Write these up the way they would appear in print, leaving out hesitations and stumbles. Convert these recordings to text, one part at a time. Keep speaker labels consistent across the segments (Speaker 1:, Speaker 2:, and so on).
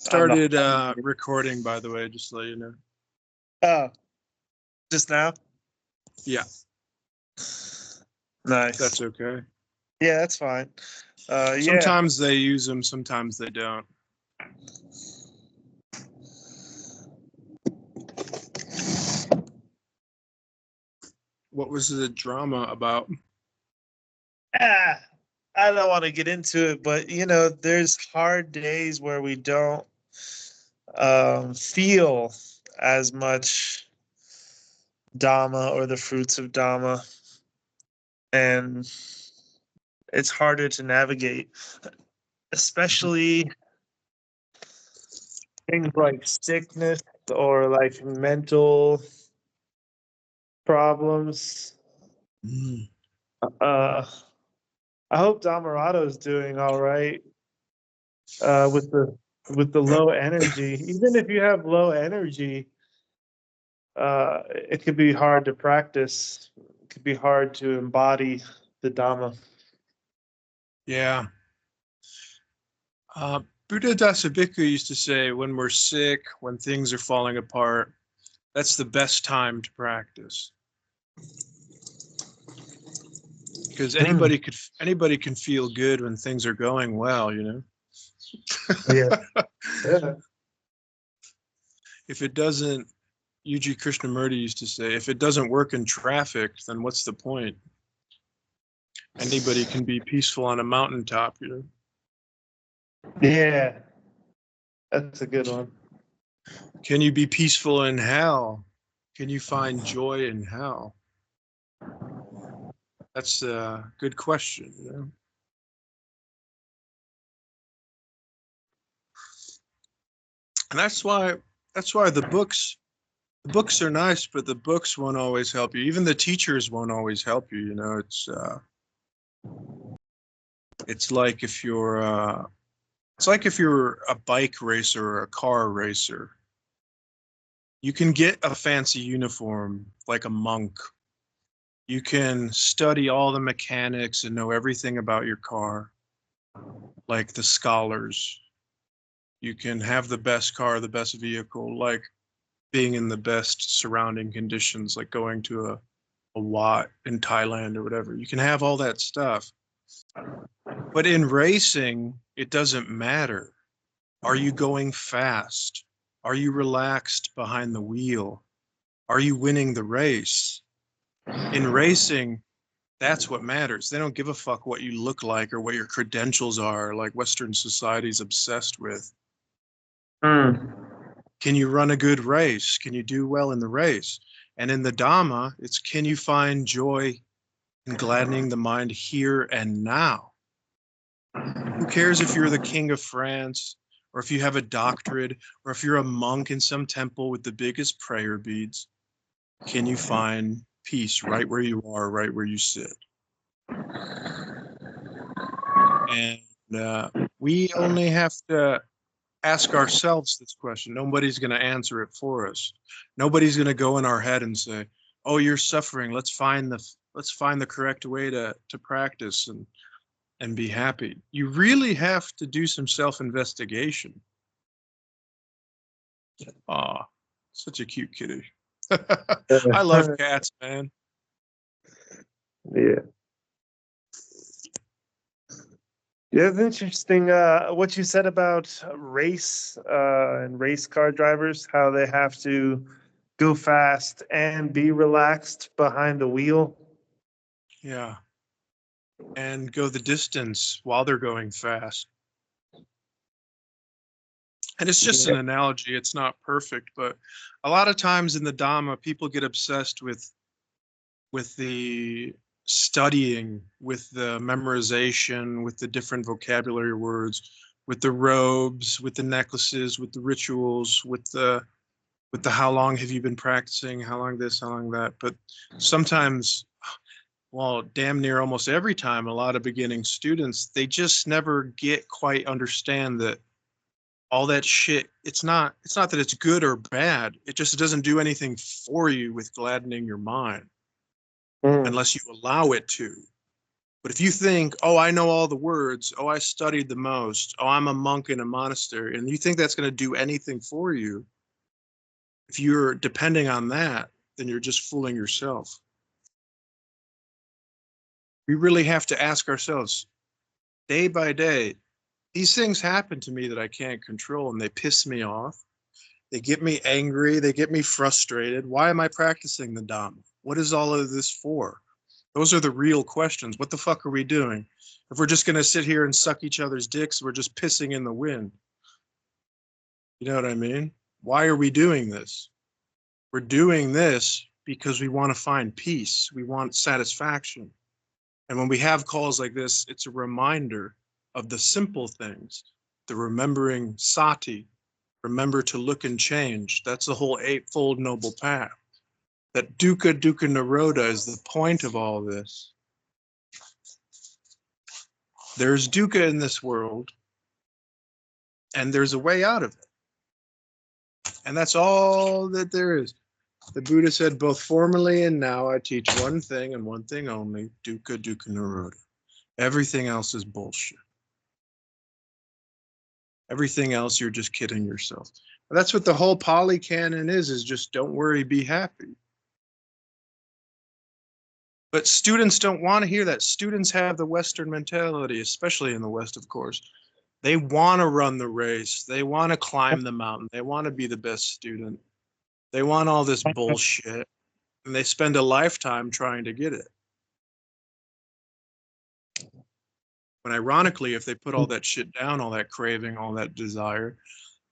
Speaker 1: on the
Speaker 2: Started recording, by the way, just to let you know.
Speaker 1: Oh, just now?
Speaker 2: Yeah,
Speaker 1: Nice.
Speaker 2: that's okay.
Speaker 1: Yeah, that's fine. Yeah.
Speaker 2: Sometimes they use them, sometimes they don't. What was the drama about?
Speaker 1: I don't want to get into it, but you know, there's hard days where we don't feel as much Dhamma or the fruits of Dhamma, and it's harder to navigate, especially things like sickness or like mental problems.
Speaker 2: Mm.
Speaker 1: I hope Dhammarato is doing all right with the low energy. Even if you have low energy, it could be hard to practice. It could be hard to embody the Dhamma.
Speaker 2: Yeah. Buddhadasa used to say, when we're sick, when things are falling apart, that's the best time to practice. Because anybody can feel good when things are going well, you know.
Speaker 1: Yeah. Yeah.
Speaker 2: If it doesn't, UG Krishnamurti used to say, if it doesn't work in traffic, then what's the point? Anybody can be peaceful on a mountaintop, you know.
Speaker 1: Yeah. That's a good one.
Speaker 2: Can you be peaceful in hell? Can you find joy in hell? That's a good question, you know. And that's why the books are nice, but the books won't always help you. Even the teachers won't always help you, you know. It's like if you're a bike racer or a car racer. You can get a fancy uniform like a monk. You can study all the mechanics and know everything about your car, like the scholars. You can have the best car, the best vehicle, like being in the best surrounding conditions, like going to a Wat in Thailand or whatever. You can have all that stuff. But in racing, it doesn't matter. Are you going fast? Are you relaxed behind the wheel? Are you winning the race? In racing, that's what matters. They don't give a fuck what you look like or what your credentials are, like Western society's obsessed with. Can you run a good race? Can you do well in the race? And in the Dhamma, it's can you find joy in gladdening the mind here and now? Who cares if you're the king of France or if you have a doctorate or if you're a monk in some temple with the biggest prayer beads? Can you find peace right where you are, right where you sit? And we only have to ask ourselves this question. Nobody's going to answer it for us. Nobody's going to go in our head and say, "Oh, you're suffering. Let's find the correct way to practice and be happy." You really have to do some self-investigation. Aw, such a cute kitty. I love cats, man.
Speaker 1: Yeah. Yeah, it's interesting what you said about race and race car drivers, how they have to go fast and be relaxed behind the wheel.
Speaker 2: Yeah. And go the distance while they're going fast. And it's just an analogy. It's not perfect, but a lot of times in the Dhamma, people get obsessed with the studying, with the memorization, with the different vocabulary words, with the robes, with the necklaces, with the rituals, with the how long have you been practicing, how long this, how long that. But sometimes, well, damn near almost every time, a lot of beginning students, they just never get quite understand that all that shit, it's not that it's good or bad. It just doesn't do anything for you with gladdening your mind unless you allow it to. But if you think, oh, I know all the words, oh, I studied the most, oh, I'm a monk in a monastery, and you think that's going to do anything for you, if you're depending on that, then you're just fooling yourself. We really have to ask ourselves, day by day, these things happen to me that I can't control, and they piss me off. They get me angry. They get me frustrated. Why am I practicing the Dhamma? What is all of this for? Those are the real questions. What the fuck are we doing? If we're just going to sit here and suck each other's dicks, we're just pissing in the wind. You know what I mean? Why are we doing this? We're doing this because we want to find peace. We want satisfaction. And when we have calls like this, it's a reminder of the simple things, the remembering sati, remember to look and change. That's the whole Eightfold Noble Path. That dukkha dukkha nirodha is the point of all this. There's dukkha in this world, and there's a way out of it. And that's all that there is. The Buddha said, both formerly and now I teach one thing and one thing only, dukkha dukkha nirodha. Everything else is bullshit. Everything else, you're just kidding yourself. And that's what the whole Pali Canon is just don't worry, be happy. But students don't want to hear that. Students have the Western mentality, especially in the West, of course. They want to run the race. They want to climb the mountain. They want to be the best student. They want all this bullshit. And they spend a lifetime trying to get it. But ironically, if they put all that shit down, all that craving, all that desire,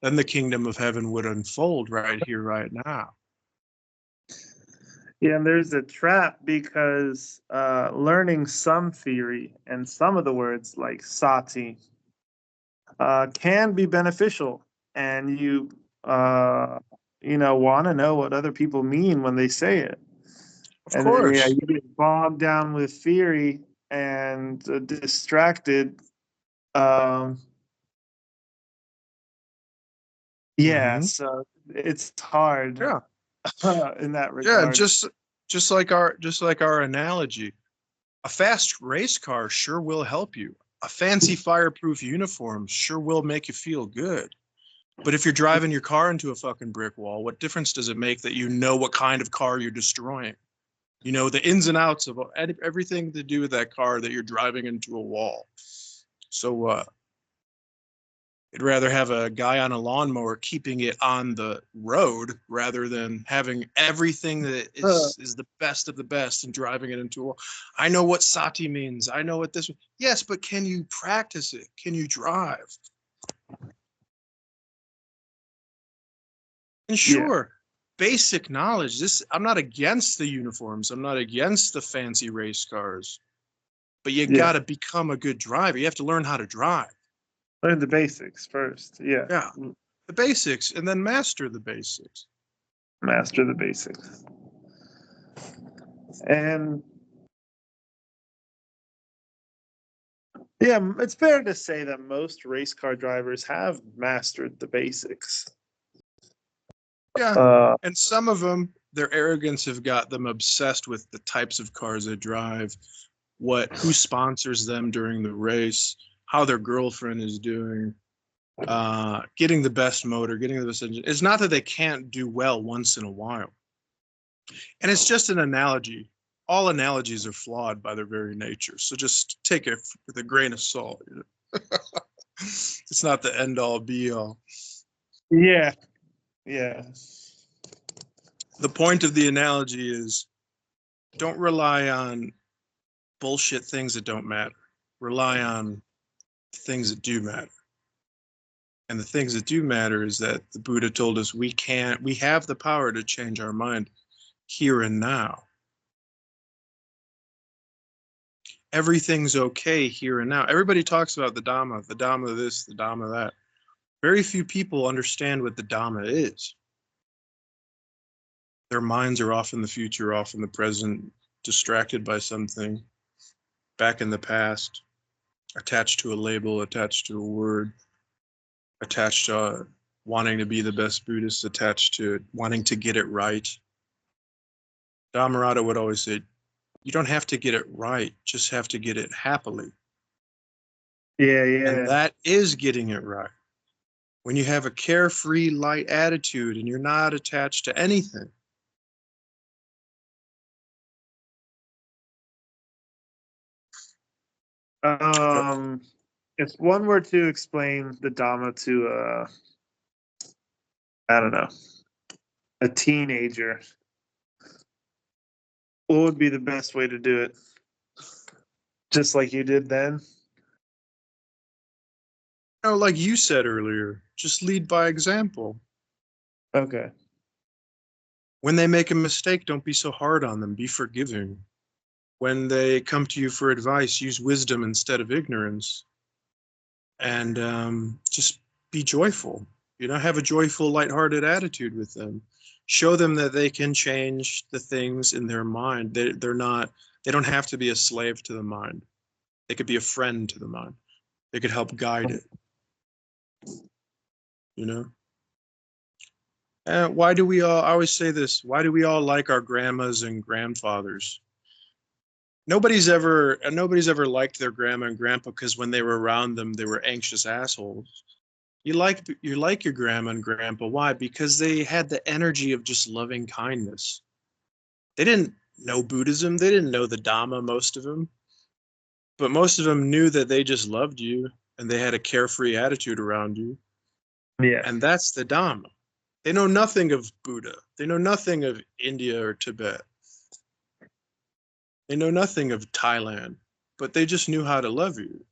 Speaker 2: then the kingdom of heaven would unfold right here, right now.
Speaker 1: Yeah, and there's a trap because learning some theory and some of the words like sati can be beneficial, and you want to know what other people mean when they say it.
Speaker 2: Of
Speaker 1: And then
Speaker 2: course.
Speaker 1: you get bogged down with theory and distracted. Yeah, so it's hard
Speaker 2: Yeah.
Speaker 1: in that
Speaker 2: Yeah,
Speaker 1: regard.
Speaker 2: just like our analogy. A fast race car sure will help you. A fancy fireproof uniform sure will make you feel good. But if you're driving your car into a fucking brick wall, what difference does it make that you know what kind of car you're destroying? You know, the ins and outs of everything to do with that car that you're driving into a wall. So I'd rather have a guy on a lawnmower keeping it on the road rather than having everything that is the best of the best and driving it into a wall. I know what sati means. I know what this. Yes, but can you practice it? Can you drive? And sure, basic knowledge. I'm not against the uniforms. I'm not against the fancy race cars. But you got to become a good driver. You have to learn how to drive.
Speaker 1: Learn the basics first. Yeah.
Speaker 2: Yeah. The basics, and then master the basics.
Speaker 1: Master the basics. And yeah, it's fair to say that most race car drivers have mastered the basics.
Speaker 2: Yeah. And some of them, their arrogance have got them obsessed with the types of cars they drive, who sponsors them during the race, how their girlfriend is doing, getting the best motor, getting the best engine. It's not that they can't do well once in a while. And it's just an analogy. All analogies are flawed by their very nature. So just take it with a grain of salt. You know? It's not the end all be all.
Speaker 1: Yeah. Yeah.
Speaker 2: The point of the analogy is don't rely on bullshit things that don't matter. Rely on things that do matter. And the things that do matter is that the Buddha told us we have the power to change our mind here and now. Everything's okay here and now. Everybody talks about the Dhamma this, the Dhamma that. Very few people understand what the Dhamma is. Their minds are off in the future, off in the present, distracted by something, back in the past, attached to a label, attached to a word, attached to wanting to be the best Buddhist, attached to wanting to get it right. Dhammarato would always say, You don't have to get it right, just have to get it happily.
Speaker 1: Yeah,
Speaker 2: And
Speaker 1: yeah.
Speaker 2: that is getting it right. When you have a carefree, light attitude and you're not attached to anything.
Speaker 1: If one were to explain the Dhamma to I don't know, a teenager, what would be the best way to do it? Just like you did then?
Speaker 2: You know, like you said earlier, just lead by example.
Speaker 1: Okay.
Speaker 2: When they make a mistake, don't be so hard on them. Be forgiving. When they come to you for advice, use wisdom instead of ignorance. And just be joyful. You know, have a joyful, lighthearted attitude with them. Show them that they can change the things in their mind. They don't have to be a slave to the mind. They could be a friend to the mind. They could help guide it. You know? Why do we all, I always say this, why do we all like our grandmas and grandfathers? Nobody's ever liked their grandma and grandpa because when they were around them, they were anxious assholes. You like your grandma and grandpa. Why? Because they had the energy of just loving kindness. They didn't know Buddhism. They didn't know the Dhamma, most of them. But most of them knew that they just loved you and they had a carefree attitude around you.
Speaker 1: Yeah.
Speaker 2: And that's the Dhamma. They know nothing of Buddha. They know nothing of India or Tibet. They know nothing of Thailand, but they just knew how to love you.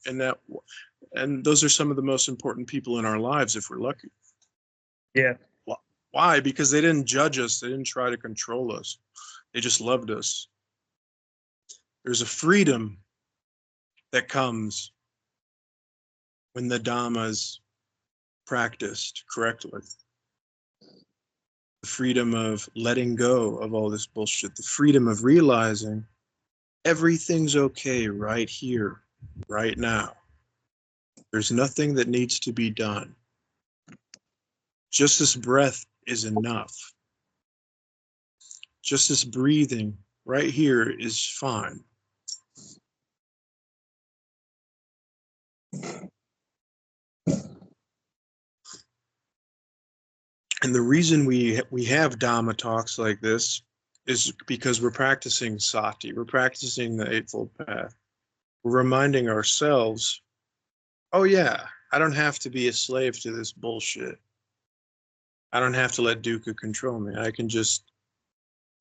Speaker 2: And those are some of the most important people in our lives if we're lucky.
Speaker 1: Yeah.
Speaker 2: Why? Because they didn't judge us. They didn't try to control us. They just loved us. There's a freedom that comes when the Dhamma is practiced correctly. The freedom of letting go of all this bullshit. The freedom of realizing everything's okay right here, right now. There's nothing that needs to be done. Just this breath is enough. Just this breathing right here is fine. And the reason we have Dhamma talks like this is because we're practicing sati. We're practicing the Eightfold Path. We're reminding ourselves, oh yeah, I don't have to be a slave to this bullshit. I don't have to let dukkha control me. I can just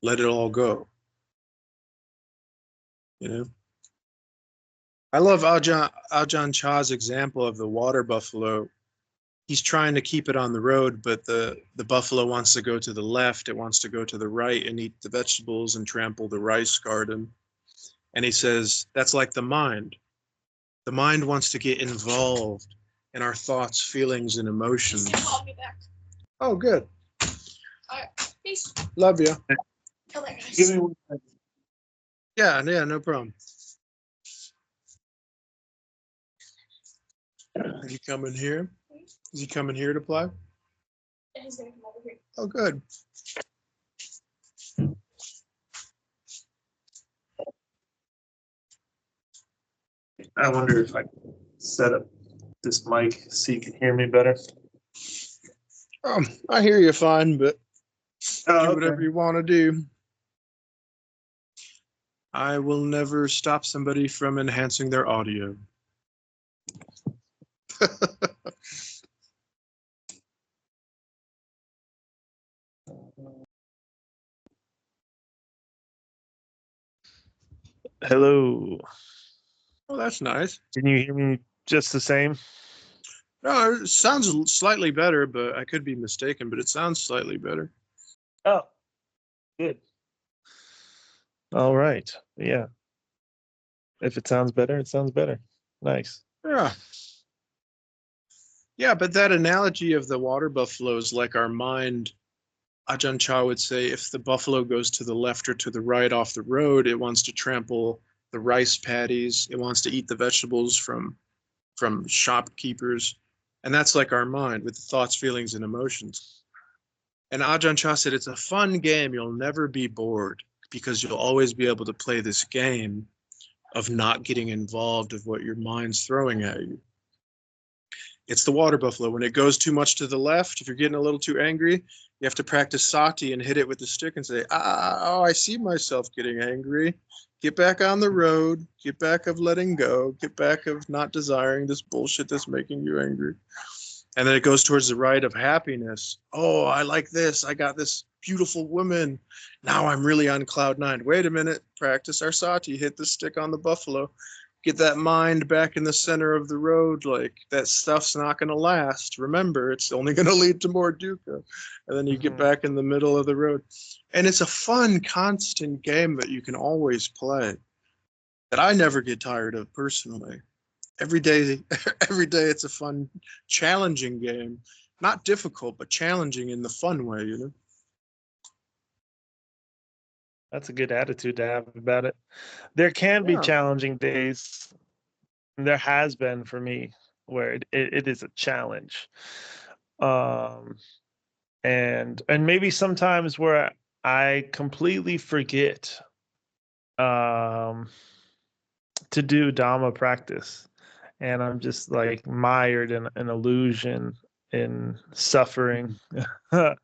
Speaker 2: let it all go. You know? I love Ajahn Chah's example of the water buffalo. He's trying to keep it on the road, but the buffalo wants to go to the left. It wants to go to the right and eat the vegetables and trample the rice garden. And he says, that's like the mind. The mind wants to get involved in our thoughts, feelings, and emotions.
Speaker 3: Call me back.
Speaker 2: Oh, good.
Speaker 3: All right. Peace.
Speaker 2: Love you.
Speaker 3: Tell that guys.
Speaker 1: Give me 1 second.
Speaker 2: Yeah, no problem. Is he coming here? Is he coming here to play?
Speaker 3: And he's gonna come over here.
Speaker 2: Oh, good.
Speaker 1: I wonder if I can set up this mic so you can hear me better.
Speaker 2: I hear you fine, but
Speaker 1: Oh,
Speaker 2: do whatever you want to do. I will never stop somebody from enhancing their audio.
Speaker 1: Hello.
Speaker 2: Oh, that's nice.
Speaker 1: Can you hear me just the same?
Speaker 2: No, it sounds slightly better, but I could be mistaken, but it sounds slightly better.
Speaker 1: Oh, good. All right. Yeah. If it sounds better, it sounds better. Nice.
Speaker 2: Yeah. Yeah, but that analogy of the water buffalo is like our mind. Ajahn Chah would say if the buffalo goes to the left or to the right off the road, it wants to trample the rice paddies. It wants to eat the vegetables from shopkeepers. And that's like our mind with the thoughts, feelings, and emotions. And Ajahn Chah said, it's a fun game. You'll never be bored because you'll always be able to play this game of not getting involved of what your mind's throwing at you. It's the water buffalo. When it goes too much to the left, if you're getting a little too angry, you have to practice sati and hit it with the stick and say, oh, I see myself getting angry. Get back on the road. Get back of letting go. Get back of not desiring this bullshit that's making you angry. And then it goes towards the right of happiness. Oh, I like this. I got this beautiful woman. Now I'm really on cloud nine. Wait a minute. Practice our sati. Hit the stick on the buffalo. Get that mind back in the center of the road. Like, that stuff's not going to last. Remember, it's only going to lead to more dukkha. And then you get back in the middle of the road. And it's a fun, constant game that you can always play, that I never get tired of personally. Every day it's a fun, challenging game. Not difficult, but challenging in the fun way, you know?
Speaker 1: That's a good attitude to have about it. There can be
Speaker 2: Yeah.
Speaker 1: challenging days. There has been for me where it is a challenge. And maybe sometimes where I completely forget to do Dhamma practice. And I'm just like mired in an illusion, in suffering.
Speaker 2: Yeah.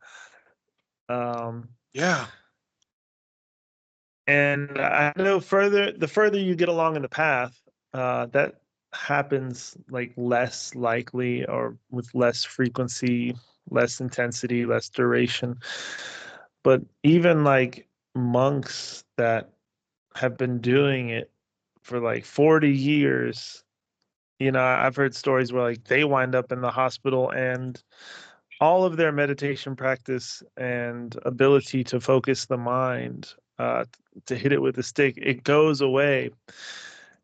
Speaker 1: And I know the further you get along in the path, that happens like less likely or with less frequency, less intensity, less duration. But even like monks that have been doing it for like 40 years, I've heard stories where like they wind up in the hospital and all of their meditation practice and ability to focus the mind, to hit it with a stick, it goes away.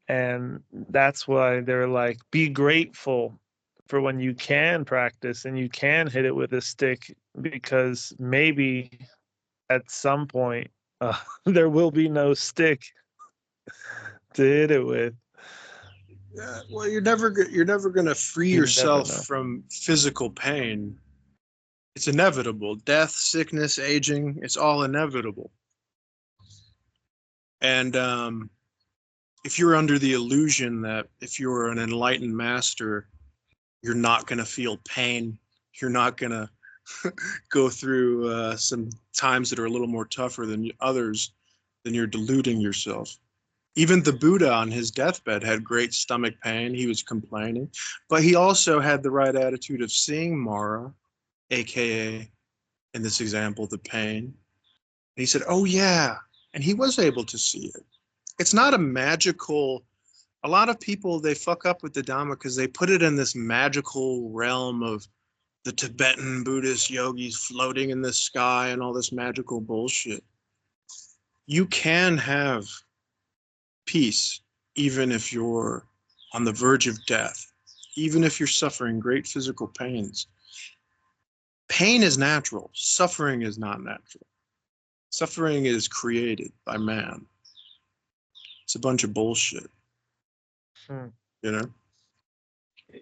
Speaker 1: And that's why they're like, be grateful for when you can practice and you can hit it with a stick, because maybe at some point there will be no stick to hit it with.
Speaker 2: Yeah, well, you're never going to free
Speaker 1: You never
Speaker 2: yourself
Speaker 1: know.
Speaker 2: from physical pain. It's inevitable. Death, sickness, aging, it's all inevitable. And if you're under the illusion that if you're an enlightened master, you're not going to feel pain, you're not going to go through some times that are a little more tougher than others, then you're deluding yourself. Even the Buddha on his deathbed had great stomach pain. He was complaining, but he also had the right attitude of seeing Mara, aka, in this example, the pain. And he said, oh yeah, and he was able to see it. It's not a magical, a lot of people, they fuck up with the Dhamma because they put it in this magical realm of the Tibetan Buddhist yogis floating in the sky and all this magical bullshit. You can have peace even if you're on the verge of death, even if you're suffering great physical pains. Pain is natural. Suffering is not natural. Suffering is created by man. It's a bunch of bullshit. You know?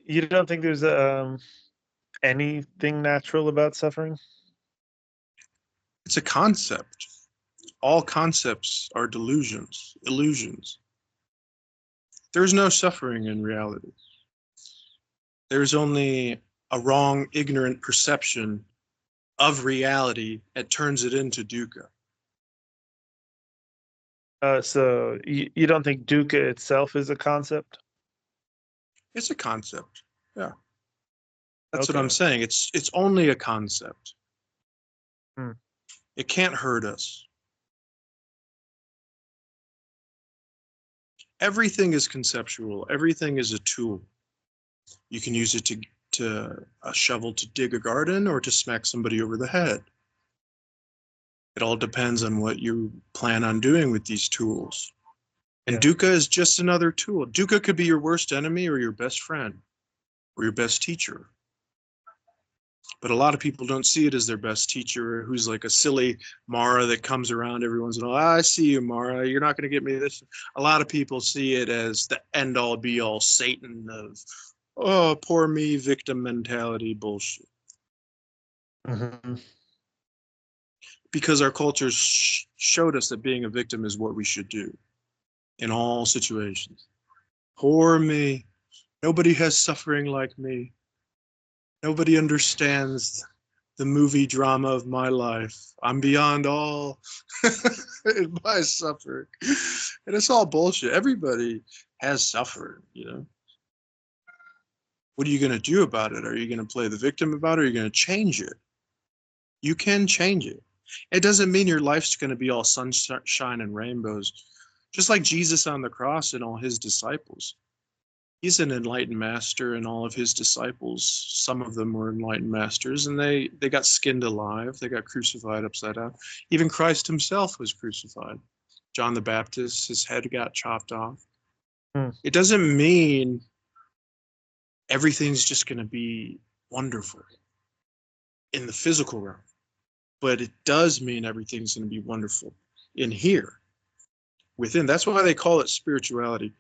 Speaker 1: You don't think there's anything natural about suffering?
Speaker 2: It's a concept. All concepts are delusions, illusions. There's no suffering in reality. There's only a wrong, ignorant perception of reality that turns it into dukkha.
Speaker 1: So you don't think dukkha itself is a concept?
Speaker 2: It's a concept. Yeah. That's what
Speaker 1: Okay.
Speaker 2: I'm saying. It's only a concept.
Speaker 1: Hmm.
Speaker 2: It can't hurt us. Everything is conceptual. Everything is a tool. You can use it to a shovel to dig a garden or to smack somebody over the head. It all depends on what you plan on doing with these tools. And
Speaker 1: Yeah.
Speaker 2: dukkha is just another tool. Dukkha could be your worst enemy or your best friend or your best teacher. But a lot of people don't see it as their best teacher, who's like a silly Mara that comes around every once in a while. I see you, Mara. You're not going to get me this. A lot of people see it as the end all be all Satan of, oh, poor me, victim mentality bullshit.
Speaker 1: Mm-hmm.
Speaker 2: because our culture showed us that being a victim is what we should do in all situations. Poor me. Nobody has suffering like me. Nobody understands the movie drama of my life. I'm beyond all in my suffering. And it's all bullshit. Everybody has suffering, you know. What are you going to do about it? Are you going to play the victim about it? Or are you going to change it? You can change it. It doesn't mean your life's going to be all sunshine and rainbows. Just like Jesus on the cross and all his disciples. He's an enlightened master, and all of his disciples, some of them were enlightened masters, and they got skinned alive. They got crucified upside down. Even Christ himself was crucified. John the Baptist, his head got chopped off. It doesn't mean everything's just going to be wonderful in the physical realm, but it does mean everything's going to be wonderful in here, within. That's why they call it spirituality,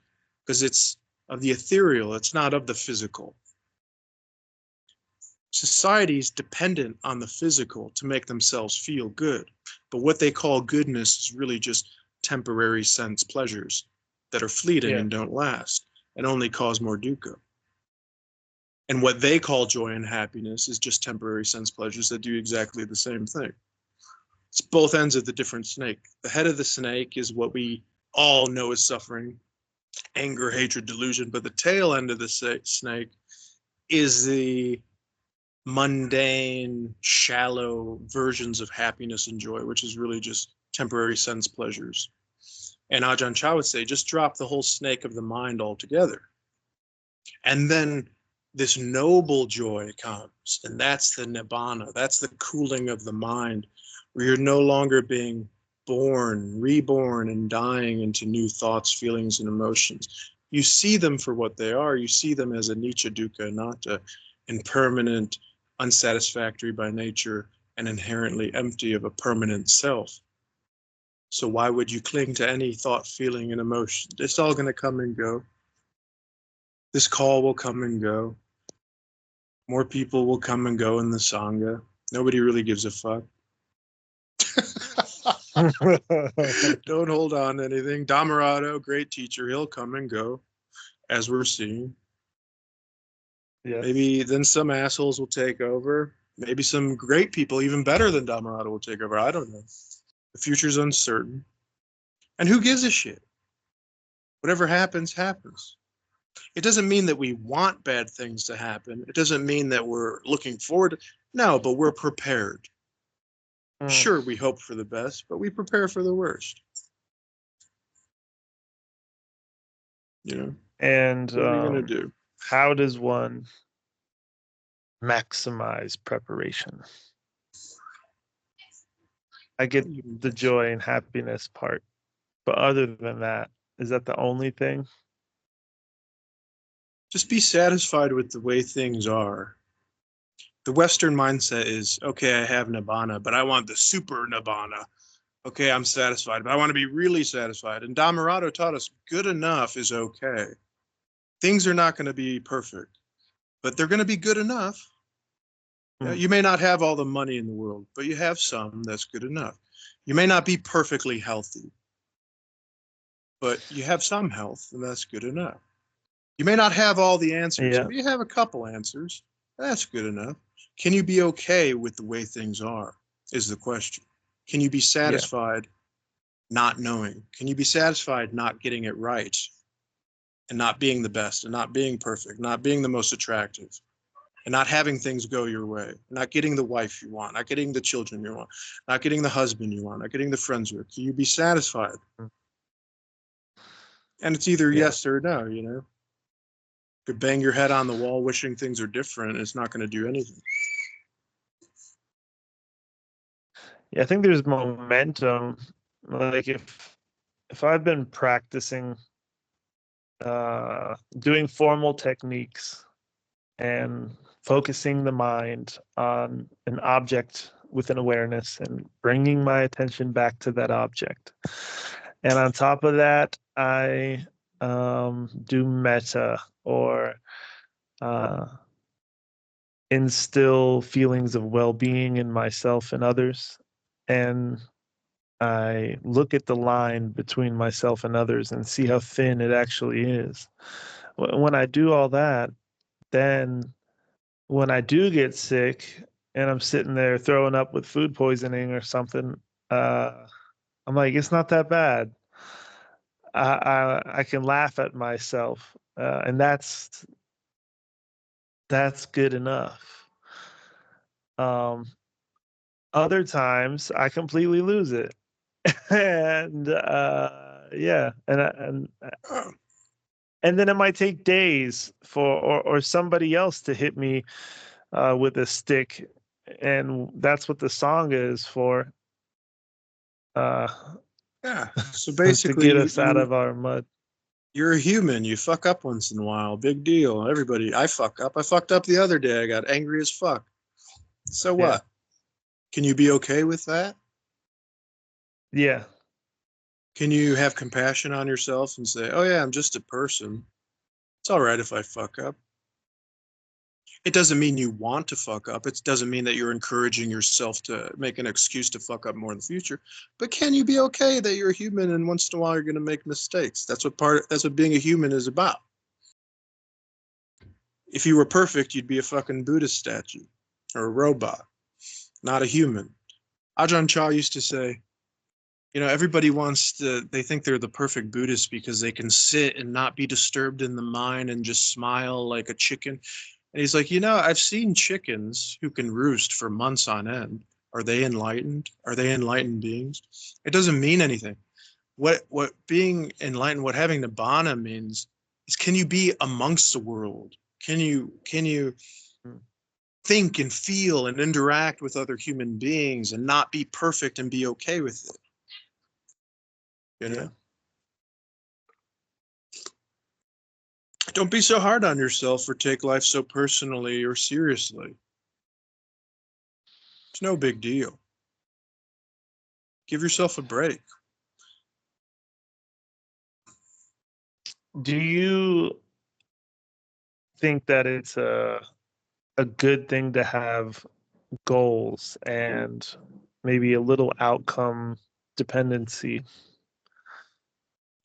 Speaker 2: because it's of the ethereal, it's not of the physical. Society is dependent on the physical to make themselves feel good, but what they call goodness is really just temporary sense pleasures that are fleeting and don't last and only cause more dukkha. And what they call joy and happiness is just temporary sense pleasures that do exactly the same thing. It's both ends of the different snake. The head of the snake is what we all know is suffering, anger, hatred, delusion, but the tail end of the snake is the mundane, shallow versions of happiness and joy, which is really just temporary sense pleasures. And Ajahn Chah would say, just drop the whole snake of the mind altogether. And then this noble joy comes, and that's the nibbana, that's the cooling of the mind, where you're no longer being born, reborn, and dying into new thoughts, feelings, and emotions. You see them for what they are. You see them as anicca, dukkha, anatta, impermanent, unsatisfactory by nature, and inherently empty of a permanent self. So why would you cling to any thought, feeling, and emotion? It's all going to come and go. This call will come and go. More people will come and go in the Sangha. Nobody really gives a fuck. Don't hold on to anything. Dhammarato, great teacher, he'll come and go, as we're seeing. Yes. Maybe then some assholes will take over. Maybe some great people, even better than Dhammarato, will take over. I don't know. The future's uncertain. And who gives a shit? Whatever happens, happens. It doesn't mean that we want bad things to happen. It doesn't mean that we're looking forward to, no, but we're prepared. Sure, we hope for the best, but we prepare for the worst. You know?
Speaker 1: And
Speaker 2: what are you going to do?
Speaker 1: How does one maximize preparation? I get the joy and happiness part, but other than that, is that the only thing?
Speaker 2: Just be satisfied with the way things are. The Western mindset is, okay, I have nibbana, but I want the super nibbana. Okay, I'm satisfied, but I want to be really satisfied. And Dhammarato taught us good enough is okay. Things are not going to be perfect, but they're going to be good enough. You may not have all the money in the world, but you have some. That's good enough. You may not be perfectly healthy, but you have some health, and that's good enough. You may not have all the answers, but you have a couple answers. That's good enough. Can you be okay with the way things are, is the question. Can you be satisfied not knowing? Can you be satisfied not getting it right and not being the best and not being perfect, not being the most attractive and not having things go your way, not getting the wife you want, not getting the children you want, not getting the husband you want, not getting the friends you want? Can you be satisfied? And it's either yes or no, you know? You could bang your head on the wall wishing things are different. It's not going to do anything.
Speaker 1: Yeah, I think there's momentum. Like if I've been practicing doing formal techniques and focusing the mind on an object with an awareness and bringing my attention back to that object. And on top of that, I do metta or instill feelings of well-being in myself and others. and I look at the line between myself and others and see how thin it actually is. When I do all that, then when I do get sick and I'm sitting there throwing up with food poisoning or something, I'm like, it's not that bad. I can laugh at myself, and that's good enough. Um, Other times I completely lose it, and yeah,
Speaker 2: Oh,
Speaker 1: and then it might take days for or somebody else to hit me with a stick, and that's what the song is for, uh,
Speaker 2: yeah. So
Speaker 1: to get
Speaker 2: basically,
Speaker 1: us out of our mud.
Speaker 2: you're a human. You fuck up once in a while. Big deal. Everybody, I fuck up. I fucked up the other day. I got angry as fuck. So
Speaker 1: Yeah,
Speaker 2: what? Can you be okay with that?
Speaker 1: yeah,
Speaker 2: Can you have compassion on yourself and say, oh, yeah, I'm just a person. It's all right if I fuck up. It doesn't mean you want to fuck up. It doesn't mean that you're encouraging yourself to make an excuse to fuck up more in the future. But can you be okay that you're a human and once in a while you're going to make mistakes? That's what being a human is about. If you were perfect, you'd be a fucking Buddhist statue or a robot, not a human. Ajahn Chah used to say, everybody they think they're the perfect Buddhist because they can sit and not be disturbed in the mind and just smile like a chicken. And he's like, I've seen chickens who can roost for months on end. Are they enlightened? Are they enlightened beings? It doesn't mean anything. What being enlightened, what having nibbana means is, can you be amongst the world? Can you think and feel and interact with other human beings and not be perfect and be okay with it?
Speaker 1: yeah.
Speaker 2: Don't be so hard on yourself or take life so personally or seriously. It's no big deal. Give yourself a break.
Speaker 1: Do you think that it's a good thing to have goals and maybe a little outcome dependency,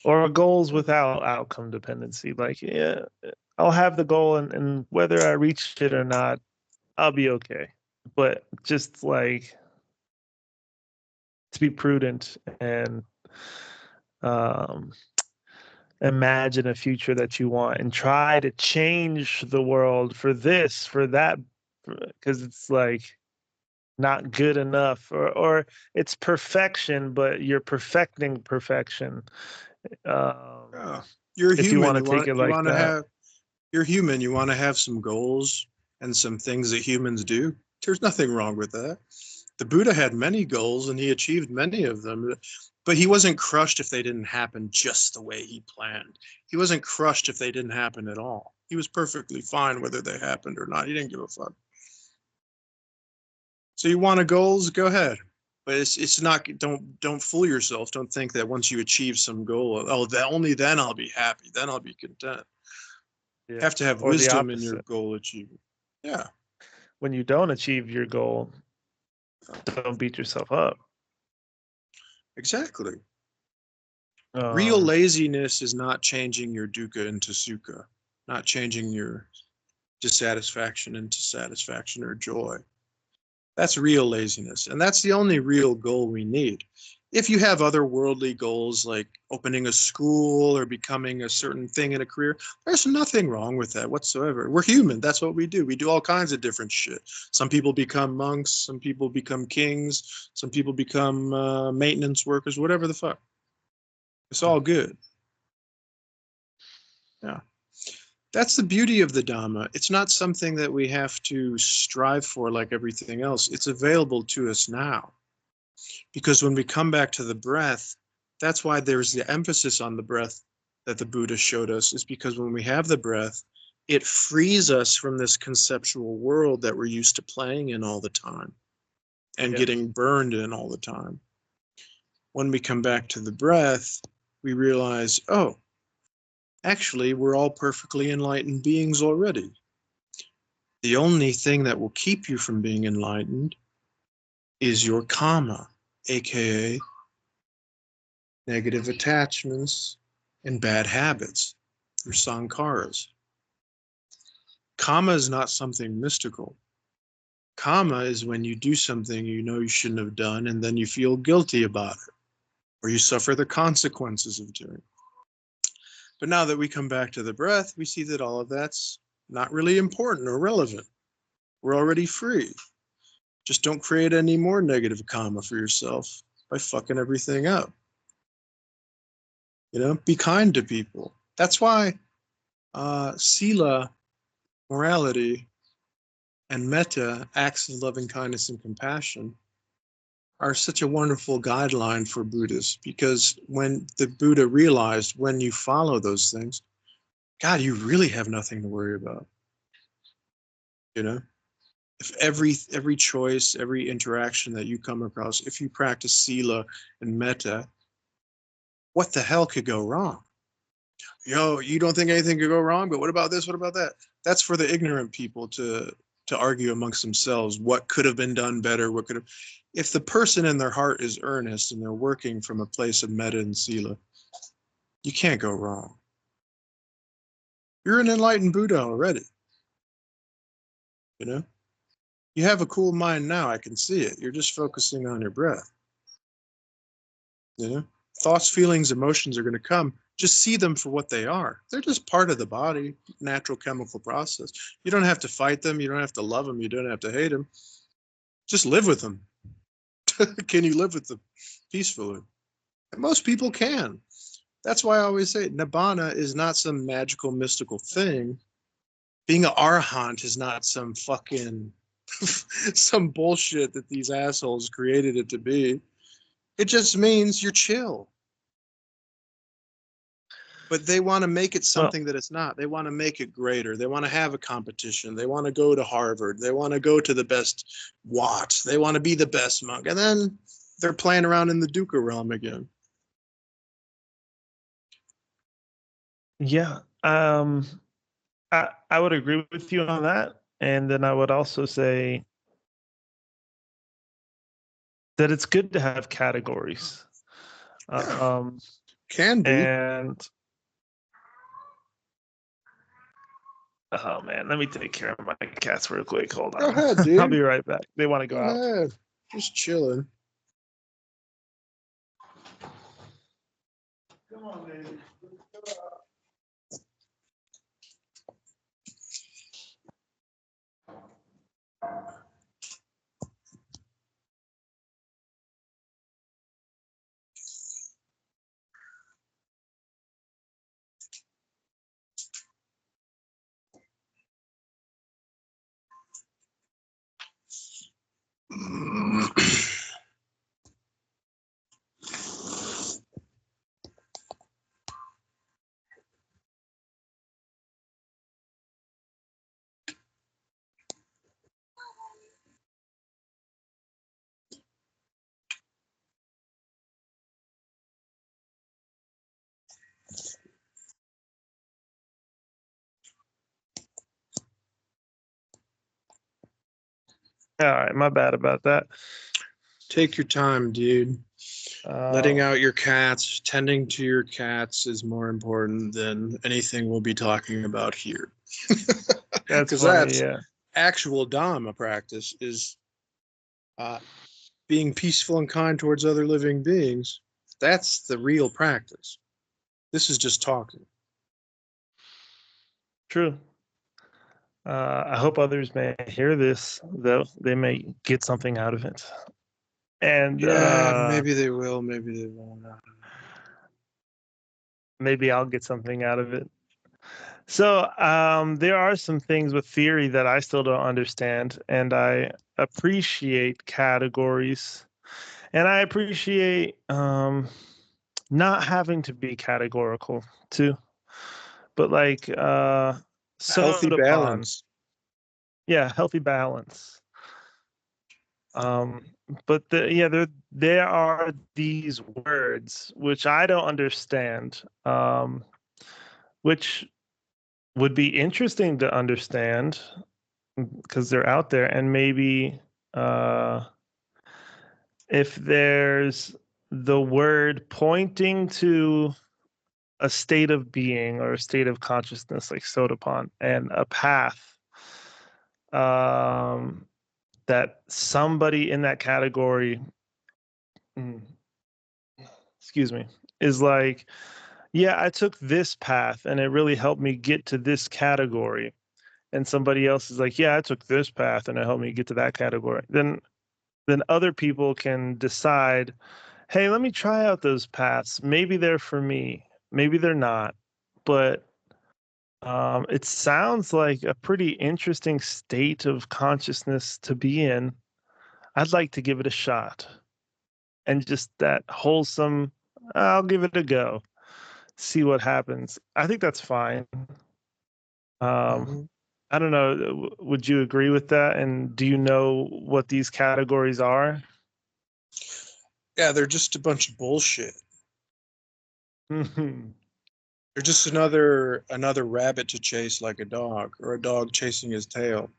Speaker 1: or goals without outcome dependency? Like, yeah, I'll have the goal, and whether I reach it or not, I'll be okay. But just like to be prudent and um, imagine a future that you want and try to change the world for this, for that, because it's like not good enough, or it's perfection, but you're perfecting perfection.
Speaker 2: Yeah. You're
Speaker 1: If you
Speaker 2: human.
Speaker 1: want to take it
Speaker 2: You
Speaker 1: like
Speaker 2: want to
Speaker 1: that.
Speaker 2: have you're human. You want to have some goals and some things that humans do. There's nothing wrong with that. The Buddha had many goals and he achieved many of them, but he wasn't crushed if they didn't happen just the way he planned. He wasn't crushed if they didn't happen at all. He was perfectly fine whether they happened or not. He didn't give a fuck. So you want a goals, go ahead. But it's not, don't fool yourself. Don't think that once you achieve some goal, oh, that only then I'll be happy. Then I'll be content.
Speaker 1: Yeah.
Speaker 2: Have to have
Speaker 1: Or the
Speaker 2: wisdom in your
Speaker 1: opposite.
Speaker 2: goal achievement. Yeah,
Speaker 1: When you don't achieve your goal, don't beat yourself up.
Speaker 2: exactly. Real
Speaker 1: Um,
Speaker 2: laziness is not changing your dukkha into sukha, not changing your dissatisfaction into satisfaction or joy. That's real laziness. And that's the only real goal we need. If you have other worldly goals like opening a school or becoming a certain thing in a career, there's nothing wrong with that whatsoever. We're human. That's what we do. We do all kinds of different shit. Some people become monks. Some people become kings. Some people become maintenance workers, whatever the fuck. It's all good. Yeah. That's the beauty of the Dhamma. It's not something that we have to strive for like everything else. It's available to us now. Because when we come back to the breath, that's why there's the emphasis on the breath that the Buddha showed us, is because when we have the breath, it frees us from this conceptual world that we're used to playing in all the time and
Speaker 1: yeah.
Speaker 2: getting burned in all the time. When we come back to the breath, we realize, oh, actually, we're all perfectly enlightened beings already. The only thing that will keep you from being enlightened is your karma. aka negative attachments and bad habits, or sankharas. Kama is not something mystical. Kama is when you do something you know you shouldn't have done, and then you feel guilty about it, or you suffer the consequences of doing it. But now that we come back to the breath, we see that all of that's not really important or relevant. We're already free. Just don't create any more negative karma for yourself by fucking everything up. You know, be kind to people. That's why sila, morality, and metta, acts of loving kindness and compassion, are such a wonderful guideline for Buddhists, because when the Buddha realized when you follow those things, God, you really have nothing to worry about. You know, if every choice, every interaction that you come across, if you practice sila and metta, what the hell could go wrong? Yo, you don't think anything could go wrong, but what about this? What about that? That's for the ignorant people to argue amongst themselves. What could have been done better? What could have? If the person in their heart is earnest and they're working from a place of metta and sila, you can't go wrong. You're an enlightened Buddha already. You know, you have a cool mind now. I can see it. You're just focusing on your breath. You know, thoughts, feelings, emotions are going to come. Just see them for what they are. They're just part of the body, natural chemical process. You don't have to fight them. You don't have to love them. You don't have to hate them. Just live with them. Can you live with them peacefully? And most people can. That's why I always say Nibbana is not some magical, mystical thing. Being an arahant is not some fucking some bullshit that these assholes created it to be. It just means you're chill. But they want to make it something that it's not. They want to make it greater. They want to have a competition. They want to go to Harvard. They want to go to the best Watts. They want to be the best monk. And then they're playing around in the dukkha realm again.
Speaker 1: Yeah. I would agree with you on that. And then I would also say that it's good to have categories.
Speaker 2: Can be.
Speaker 1: And oh man, let me take care of my cats real quick. Hold on.
Speaker 2: Go ahead, dude.
Speaker 1: I'll be right back. They want to go out.
Speaker 2: Ahead. Just chilling.
Speaker 1: Come on, baby. All right, my bad about that.
Speaker 2: Take your time, dude. Letting out your cats, tending to your cats is more important than anything we'll be talking about here.
Speaker 1: That's funny,
Speaker 2: that's
Speaker 1: yeah.
Speaker 2: actual Dhamma practice is being peaceful and kind towards other living beings. That's the real practice. This is just talking.
Speaker 1: True. I hope others may hear this, though. They may get something out of it. And
Speaker 2: maybe they will, maybe they won't.
Speaker 1: Maybe I'll get something out of it. So there are some things with theory that I still don't understand, and I appreciate categories, and I appreciate not having to be categorical too. But like
Speaker 2: Healthy
Speaker 1: soda
Speaker 2: balance.
Speaker 1: yeah, healthy balance. But there are these words which I don't understand, which would be interesting to understand because they're out there, and maybe if there's the word pointing to a state of being or a state of consciousness like Sotapan, and a path that somebody in that category, mm, excuse me, is like, yeah, I took this path and it really helped me get to this category. And somebody else is like, yeah, I took this path and it helped me get to that category. Then other people can decide, hey, let me try out those paths. Maybe they're for me. Maybe they're not. But it sounds like a pretty interesting state of consciousness to be in. I'd like to give it a shot. And just that wholesome, I'll give it a go, see what happens. I think that's fine.
Speaker 2: Mhm.
Speaker 1: I don't know. Would you agree with that? And do you know what these categories are?
Speaker 2: Yeah, they're just a bunch of bullshit.
Speaker 1: Mhm.
Speaker 2: They're just another rabbit to chase like a dog, or a dog chasing his tail.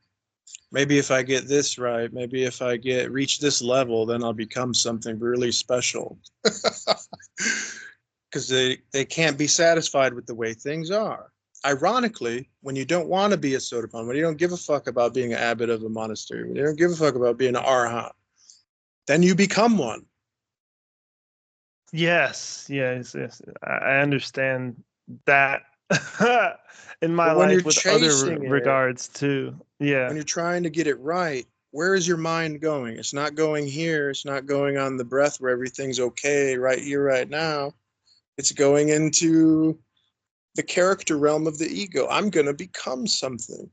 Speaker 2: Maybe if I get this right, maybe if I reach this level, then I'll become something really special. Because they can't be satisfied with the way things are. Ironically, when you don't want to be a Sotapan, when you don't give a fuck about being an abbot of a monastery, when you don't give a fuck about being an arhat, then you become one.
Speaker 1: Yes, yes. I understand that in my
Speaker 2: But when you're
Speaker 1: life with other
Speaker 2: chasing it,
Speaker 1: regards too. Yeah.
Speaker 2: when you're trying to get it right, where is your mind going? It's not going here. It's not going on the breath where everything's okay right here, right now. It's going into the character realm of the ego. I'm going to become something.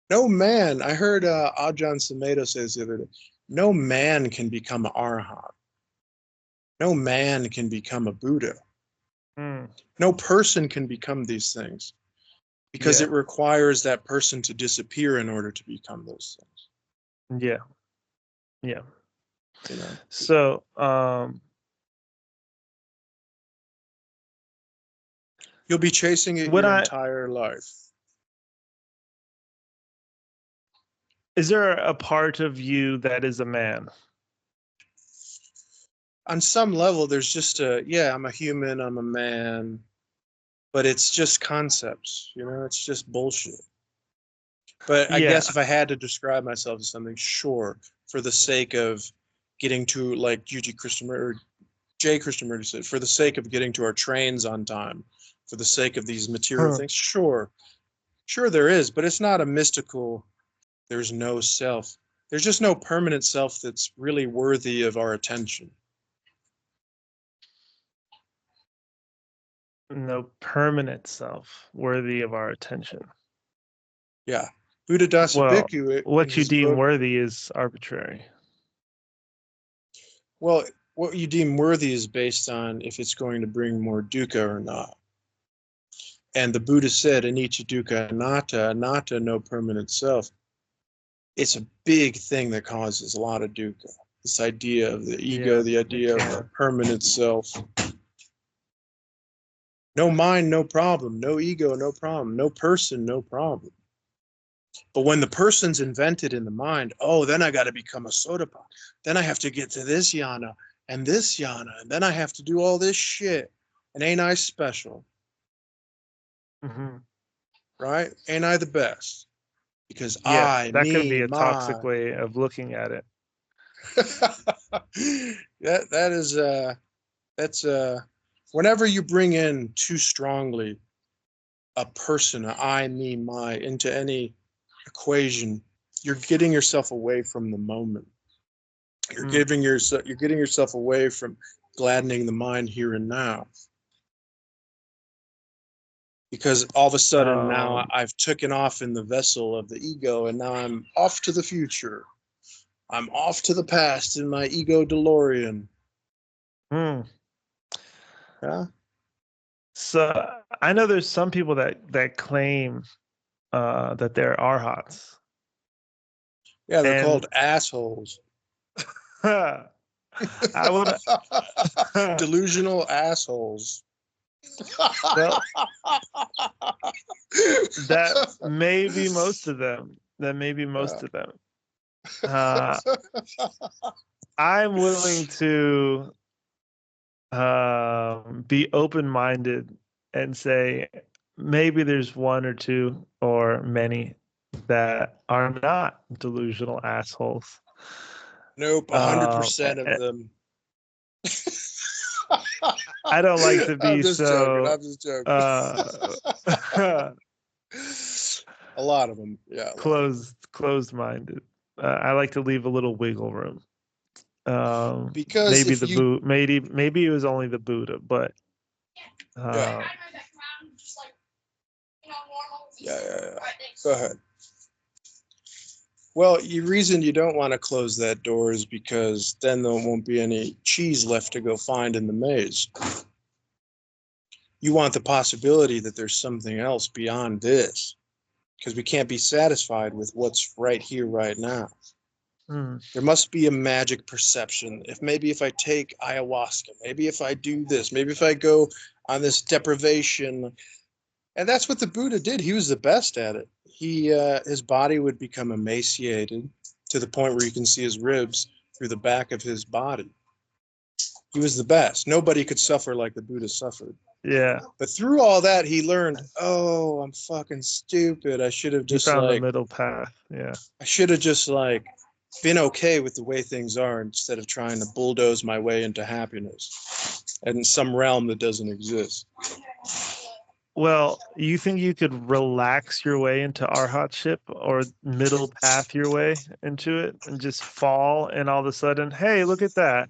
Speaker 2: No man, I heard Ajahn Sumedho says the other day, no man can become an arhat. No man can become a Buddha.
Speaker 1: Mm,
Speaker 2: No person can become these things because
Speaker 1: yeah.
Speaker 2: it requires that person to disappear in order to become those things.
Speaker 1: Yeah. Yeah.
Speaker 2: You know,
Speaker 1: So,
Speaker 2: you'll be chasing it
Speaker 1: when
Speaker 2: your
Speaker 1: I
Speaker 2: entire life.
Speaker 1: is there a part of you that is a man?
Speaker 2: On some level, there's just yeah, I'm a human, I'm a man, but it's just concepts, you know, it's just bullshit. But I
Speaker 1: Yeah.
Speaker 2: guess if I had to describe myself as something, sure, for the sake of getting to, like Juji Krishnamurti or Jay Krishnamurti said, for the sake of getting to our trains on time, for the sake of these material things, sure there is, but it's not a mystical, there's no self. There's just no permanent self that's really worthy of our attention.
Speaker 1: No permanent self worthy of our attention.
Speaker 2: Yeah. Buddhadasa
Speaker 1: Well,
Speaker 2: Bhikkhu in
Speaker 1: what you
Speaker 2: his
Speaker 1: deem
Speaker 2: book,
Speaker 1: worthy is arbitrary.
Speaker 2: well, what you deem worthy is based on if it's going to bring more dukkha or not. And the Buddha said, anicca dukkha anatta, no permanent self. It's a big thing that causes a lot of dukkha. This idea of the ego,
Speaker 1: Yeah,
Speaker 2: the
Speaker 1: it
Speaker 2: idea of a
Speaker 1: can.
Speaker 2: permanent self. No mind, no problem. No ego, no problem. No person, no problem. But when the person's invented in the mind, oh, then I got to become a Sotapan. Then I have to get to this yana and this yana. And then I have to do all this shit. And ain't I special?
Speaker 1: Hmm.
Speaker 2: Right? Ain't I the best? Because
Speaker 1: Yeah,
Speaker 2: I,
Speaker 1: that can be
Speaker 2: me,
Speaker 1: a
Speaker 2: my.
Speaker 1: toxic way of looking at it.
Speaker 2: That is that's whenever you bring in too strongly a person, a I, me, my, into any equation, you're getting yourself away from the moment.
Speaker 1: Mm.
Speaker 2: You're getting yourself away from gladdening the mind here and now. Because all of a sudden now
Speaker 1: Um,
Speaker 2: I've taken off in the vessel of the ego, and now I'm off to the future. I'm off to the past in my ego DeLorean.
Speaker 1: mm.
Speaker 2: Yeah.
Speaker 1: So I know there's some people that claim that they're arhats,
Speaker 2: Yeah, they're
Speaker 1: and
Speaker 2: called assholes.
Speaker 1: I would
Speaker 2: Delusional assholes.
Speaker 1: well, that may be most of them. That may be most of them. Uh, I'm willing to be open-minded and say maybe there's one or two or many that are not delusional assholes.
Speaker 2: Nope, 100% of
Speaker 1: Um,
Speaker 2: them.
Speaker 1: I don't like to be
Speaker 2: I'm just joking.
Speaker 1: so
Speaker 2: I'm just joking.
Speaker 1: uh,
Speaker 2: A lot of them. Yeah.
Speaker 1: closed-minded. I like to leave a little wiggle room.
Speaker 2: Because
Speaker 1: Maybe
Speaker 2: if
Speaker 1: the
Speaker 2: you,
Speaker 1: boot, maybe it was only the Buddha, but
Speaker 2: Yeah.
Speaker 3: I ride my back around just like, normal.
Speaker 2: Yeah.
Speaker 3: Alright, thanks.
Speaker 2: Go ahead. Well, the reason you don't want to close that door is because then there won't be any cheese left to go find in the maze. You want the possibility that there's something else beyond this, because we can't be satisfied with what's right here, right now. There must be a magic perception. Maybe if I take ayahuasca, maybe if I do this, maybe if I go on this deprivation. And that's what the Buddha did. He was the best at it. His body would become emaciated to the point where you can see his ribs through the back of his body. He was the best. Nobody could suffer like the Buddha suffered.
Speaker 1: yeah,
Speaker 2: But through all that, he learned, oh, I'm fucking stupid. I should have
Speaker 1: you
Speaker 2: just
Speaker 1: found the middle path. Yeah.
Speaker 2: been okay with the way things are instead of trying to bulldoze my way into happiness and in some realm that doesn't exist.
Speaker 1: Well, you think you could relax your way into arhatship or middle path your way into it and just fall and all of a sudden, hey, look at that.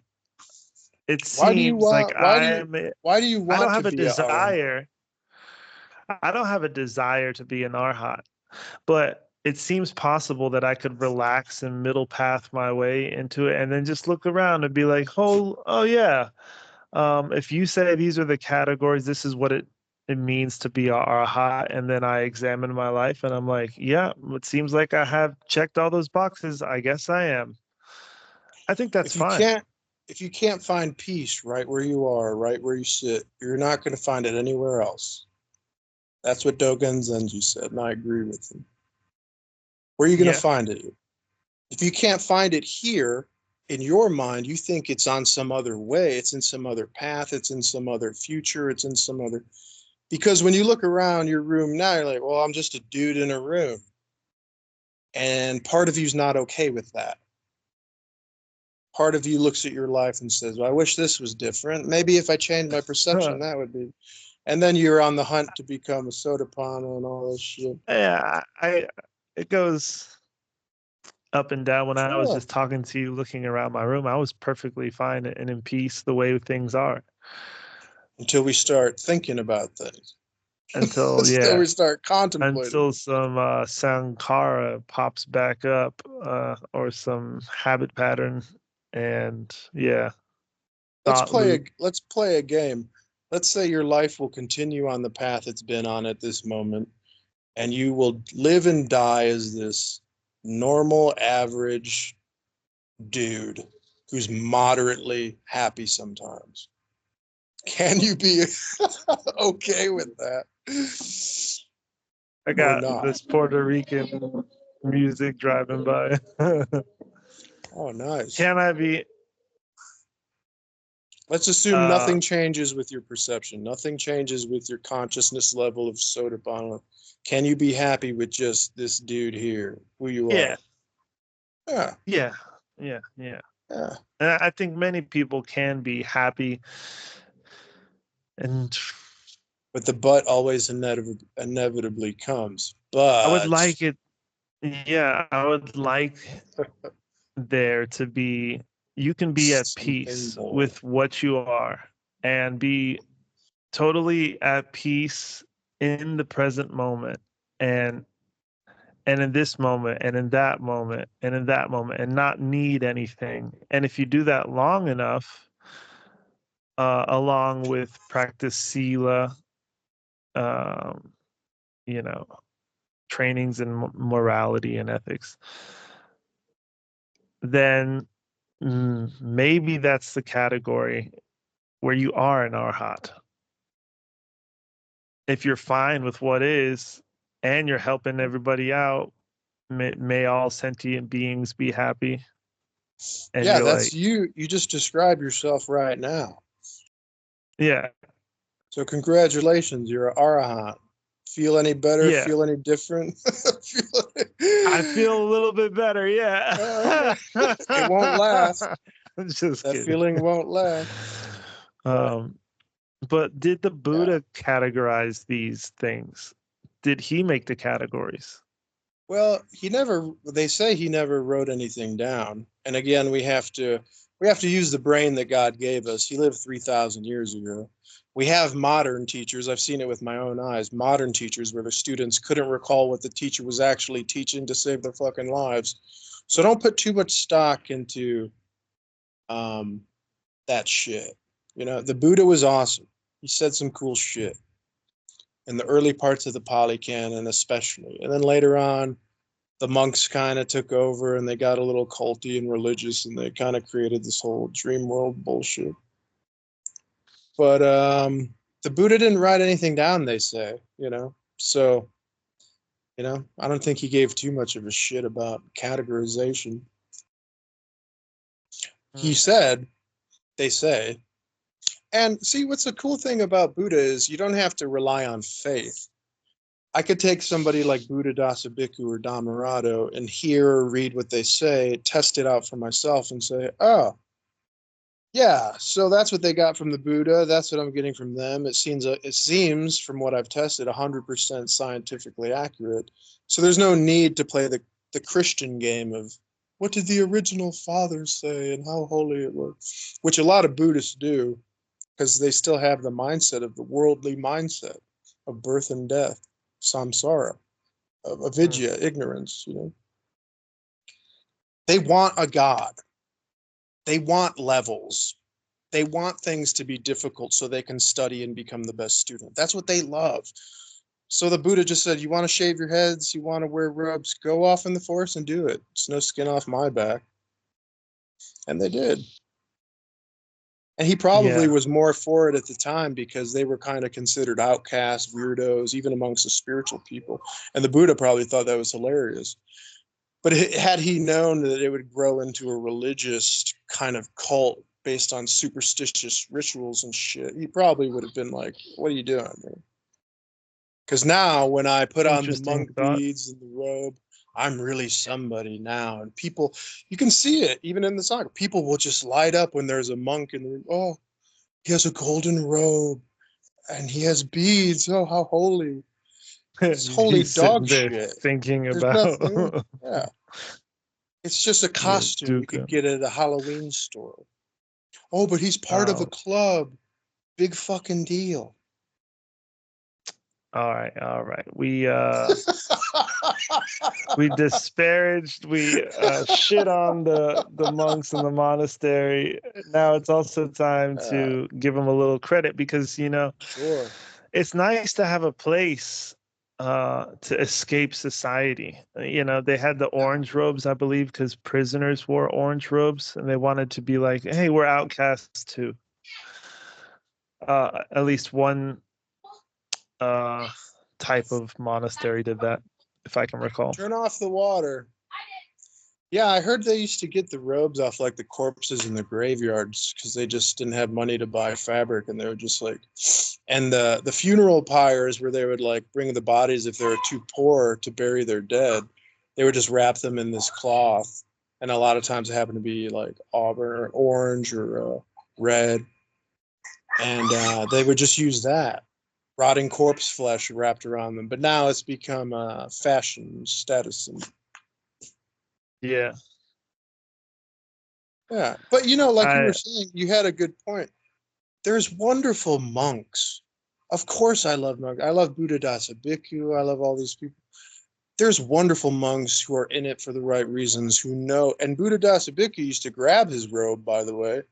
Speaker 1: It
Speaker 2: Why do you
Speaker 1: seems like
Speaker 2: want? Why do you
Speaker 1: I don't
Speaker 2: want to
Speaker 1: have a
Speaker 2: be a arhat?
Speaker 1: desire. I don't have a desire to be an arhat, but it seems possible that I could relax and middle path my way into it and then just look around and be like, oh yeah. If you say these are the categories, this is what it means to be a arhat, and then I examine my life and I'm like, yeah, it seems like I have checked all those boxes. I guess I am. I think that's
Speaker 2: If you
Speaker 1: fine.
Speaker 2: can't, if you can't find peace right where you are, right where you sit, you're not going to find it anywhere else. That's what Dogen Zenji said, and I agree with him. Where are you going to
Speaker 1: Yeah.
Speaker 2: find it? If you can't find it here in your mind, you think it's on some other way, it's in some other path, it's in some other future, it's in some other. Because when you look around your room now, you're like, well, I'm just a dude in a room. And part of you's not okay with that. Part of you looks at your life and says, well, I wish this was different. Maybe if I changed my perception, that would be. And then you're on the hunt to become a Sotapanna and all this shit.
Speaker 1: Yeah, it goes up and down. When I was
Speaker 2: Sure.
Speaker 1: just talking to you, looking around my room, I was perfectly fine and in peace the way things are
Speaker 2: Until we start thinking about things.
Speaker 1: until,
Speaker 2: Until
Speaker 1: yeah,
Speaker 2: we start contemplating.
Speaker 1: until some sankara pops back up or some habit pattern and yeah, thought loop.
Speaker 2: Let's play a game. Let's say your life will continue on the path it's been on at this moment, and you will live and die as this normal, average dude who's moderately happy sometimes. Can you be okay with that?
Speaker 1: I
Speaker 2: Or
Speaker 1: got
Speaker 2: not?
Speaker 1: this Puerto Rican music driving by.
Speaker 2: Oh, nice.
Speaker 1: Can I be
Speaker 2: Let's assume
Speaker 1: uh
Speaker 2: nothing changes with your perception. Nothing changes with your consciousness level of Sotapanna. Can you be happy with just this dude here, who you
Speaker 1: yeah,
Speaker 2: are? Yeah,
Speaker 1: yeah, yeah, yeah.
Speaker 2: yeah.
Speaker 1: And I think many people can be happy and
Speaker 2: But the but always inevitably comes.
Speaker 1: I would
Speaker 2: But
Speaker 1: like it. Yeah, I would like there to be, you can be at
Speaker 2: something
Speaker 1: peace
Speaker 2: more.
Speaker 1: with what you are and be totally at peace in the present moment and in this moment and in that moment and in that moment and not need anything. And if you do that long enough, along with practice sila, um, you know, trainings in morality and ethics, then maybe that's the category where you are an arhat. If you're fine with what is and you're helping everybody out, may all sentient beings be happy. And
Speaker 2: Yeah,
Speaker 1: you're
Speaker 2: that's
Speaker 1: like,
Speaker 2: you. You just describe yourself right now.
Speaker 1: yeah,
Speaker 2: So congratulations, you're an arahant. Feel any better?
Speaker 1: yeah.
Speaker 2: Feel any different?
Speaker 1: I feel a little bit better. Yeah.
Speaker 2: Okay. It won't last.
Speaker 1: Just
Speaker 2: That
Speaker 1: kidding.
Speaker 2: feeling won't last.
Speaker 1: Um, but did the
Speaker 2: Yeah.
Speaker 1: Buddha categorize these things? Did he make the categories?
Speaker 2: Well, they say he never wrote anything down. And again, we have to use the brain that God gave us. He lived 3,000 years ago. We have modern teachers. I've seen it with my own eyes. Modern teachers where the students couldn't recall what the teacher was actually teaching to save their fucking lives. So don't put too much stock into um, that shit. The Buddha was awesome. He said some cool shit in the early parts of the Pali Canon, especially. And then later on, the monks kind of took over and they got a little culty and religious and they kind of created this whole dream world bullshit. But the Buddha didn't write anything down, they say. So, I don't think he gave too much of a shit about categorization. He said, they say, and see, what's the cool thing about Buddha is you don't have to rely on faith. I could take somebody like Buddhadasa Bhikkhu or Dhammarato and hear or read what they say, test it out for myself and say, oh, yeah, so that's what they got from the Buddha. That's what I'm getting from them. It seems from what I've tested, 100% scientifically accurate. So there's no need to play the Christian game of what did the original fathers say and how holy it was, which a lot of Buddhists do because they still have the mindset of the worldly mindset of birth and death, samsara, of avidya, ignorance. They want a God. They want levels. They want things to be difficult so they can study and become the best student. That's what they love. So the Buddha just said, you want to shave your heads, you want to wear robes, go off in the forest and do it. It's no skin off my back. And they did. And he probably
Speaker 1: Yeah.
Speaker 2: was more for it at the time because they were kind of considered outcasts, weirdos, even amongst the spiritual people. And the Buddha probably thought that was hilarious. But had he known that it would grow into a religious kind of cult based on superstitious rituals and shit, he probably would have been like, what are you doing, man? Because now when I put on the
Speaker 1: Interesting
Speaker 2: monk
Speaker 1: thought.
Speaker 2: beads and the robe, I'm really somebody now. And people, you can see it even in the song. People will just light up when there's a monk in the room. Oh, he has a golden robe and he has beads. Oh, how holy. It's holy
Speaker 1: He's sitting
Speaker 2: dog
Speaker 1: there
Speaker 2: shit.
Speaker 1: thinking
Speaker 2: There's
Speaker 1: about
Speaker 2: nothing. Yeah. It's just a
Speaker 1: the
Speaker 2: costume you could
Speaker 1: dukkha.
Speaker 2: get at a Halloween store. Oh, but he's part of a
Speaker 1: Oh,
Speaker 2: club. Big fucking deal.
Speaker 1: all right, all right. We disparaged, we shit on the monks in the monastery. Now it's also time to give them a little credit because
Speaker 2: Sure.
Speaker 1: it's nice to have a place to escape society. They had the orange robes, I believe, because prisoners wore orange robes and they wanted to be like, hey, we're outcasts too. At least one uh type of monastery did that, if I can recall.
Speaker 2: Turn off the water. Yeah, I heard they used to get the robes off like the corpses in the graveyards because they just didn't have money to buy fabric, and they were just like, and the funeral pyres where they would like bring the bodies if they were too poor to bury their dead, they would just wrap them in this cloth, and a lot of times it happened to be like auburn or orange or red, and they would just use that rotting corpse flesh wrapped around them. But now it's become fashion status and
Speaker 1: Yeah.
Speaker 2: yeah, but like you were
Speaker 1: I
Speaker 2: saying, you had a good point. There's wonderful monks. Of course, I love monks. I love Buddhadasa Bhikkhu. I love all these people. There's wonderful monks who are in it for the right reasons, who know. And Buddhadasa Bhikkhu used to grab his robe, by the way,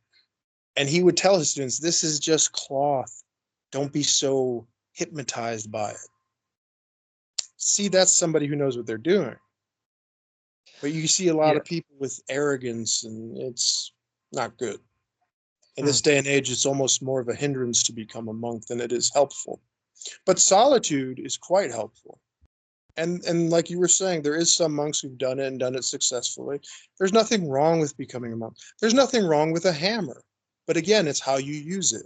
Speaker 2: and he would tell his students, "This is just cloth. Don't be so hypnotized by it." See, that's somebody who knows what they're doing. But you see a lot
Speaker 1: yeah.
Speaker 2: of people with arrogance, and it's not good. In
Speaker 1: Hmm.
Speaker 2: this day and age, it's almost more of a hindrance to become a monk than it is helpful. But solitude is quite helpful. And like you were saying, there is some monks who've done it and done it successfully. There's nothing wrong with becoming a monk. There's nothing wrong with a hammer. But again, it's how you use it.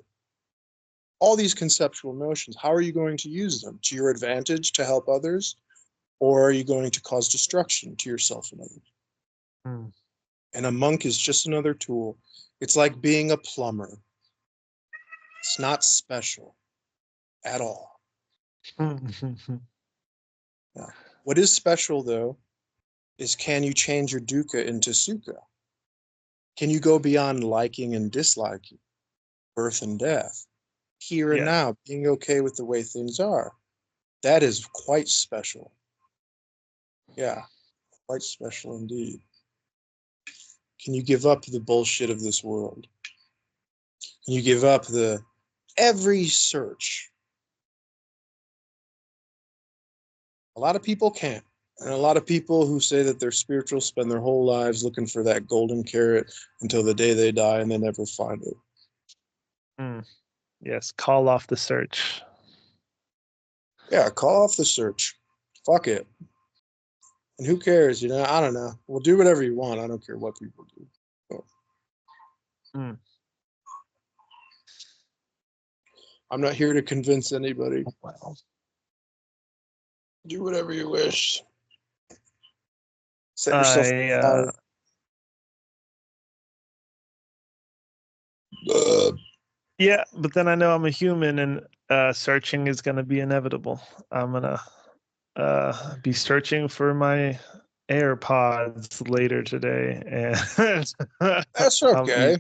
Speaker 2: All these conceptual notions, how are you going to use them? To your advantage to help others? Or are you going to cause destruction to yourself and others?
Speaker 1: Hmm.
Speaker 2: And a monk is just another tool. It's like being a plumber. It's not special at all. Yeah. What is special, though, is can you change your dukkha into sukha? Can you go beyond liking and disliking, birth and death, here and
Speaker 1: Yeah.
Speaker 2: now, being okay with the way things are? That is quite special. Yeah, quite special indeed. Can you give up the bullshit of this world? Can you give up every search? A lot of people can't. And a lot of people who say that they're spiritual spend their whole lives looking for that golden carrot until the day they die and they never find it.
Speaker 1: Yes, call off the search.
Speaker 2: Yeah, call off the search. Fuck it. And who cares? You know, I don't know. Well, do whatever you want. I don't care what people do. So, I'm not here to convince anybody.
Speaker 1: Well,
Speaker 2: Do whatever you wish. Set yourself on
Speaker 1: I
Speaker 2: fire.
Speaker 1: yeah, but then I know I'm a human, and searching is going to be inevitable. I'm gonna be searching for my AirPods later today, and
Speaker 2: That's
Speaker 1: I'll be
Speaker 2: okay.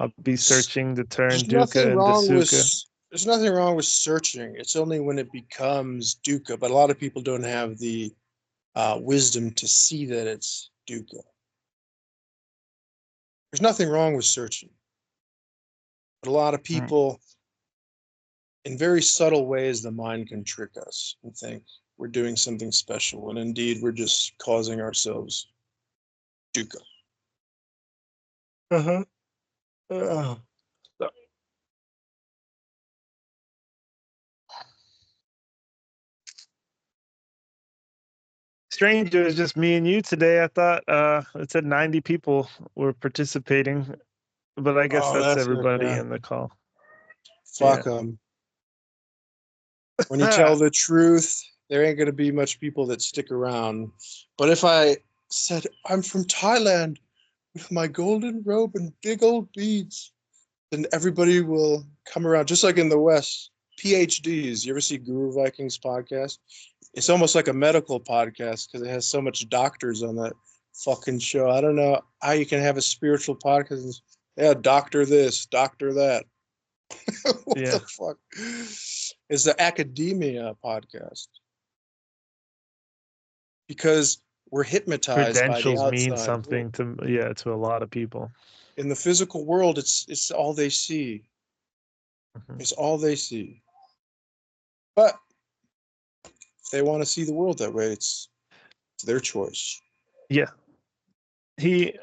Speaker 1: I'll be searching to turn
Speaker 2: There's nothing
Speaker 1: dukkha into
Speaker 2: wrong with
Speaker 1: sukha.
Speaker 2: there's nothing wrong with searching. It's only when it becomes dukkha. But a lot of people don't have the wisdom to see that it's dukkha. There's nothing wrong with searching. But a lot of people, in very subtle ways, the mind can trick us and think we're doing something special. And indeed, we're just causing ourselves dukkha.
Speaker 1: Uh-huh. Strange, it was just me and you today. I thought it said 90 people were participating, but I guess
Speaker 2: Oh,
Speaker 1: that's
Speaker 2: that's
Speaker 1: everybody
Speaker 2: okay.
Speaker 1: in the call.
Speaker 2: Fuck them. When you tell the truth, there ain't going to be much people that stick around. But if I said, I'm from Thailand with my golden robe and big old beads, then everybody will come around, just like in the West. PhDs. You ever see Guru Vikings podcast? It's almost like a medical podcast because it has so much doctors on that fucking show. I don't know how you can have a spiritual podcast. Yeah, doctor this, doctor that. What
Speaker 1: Yeah.
Speaker 2: the fuck? It's the academia podcast because we're hypnotized by the
Speaker 1: Credentials mean
Speaker 2: outside world.
Speaker 1: something to a lot of people.
Speaker 2: In the physical world, it's all they see. It's all they see. But if they want to see the world that way, it's their choice.
Speaker 1: Yeah. He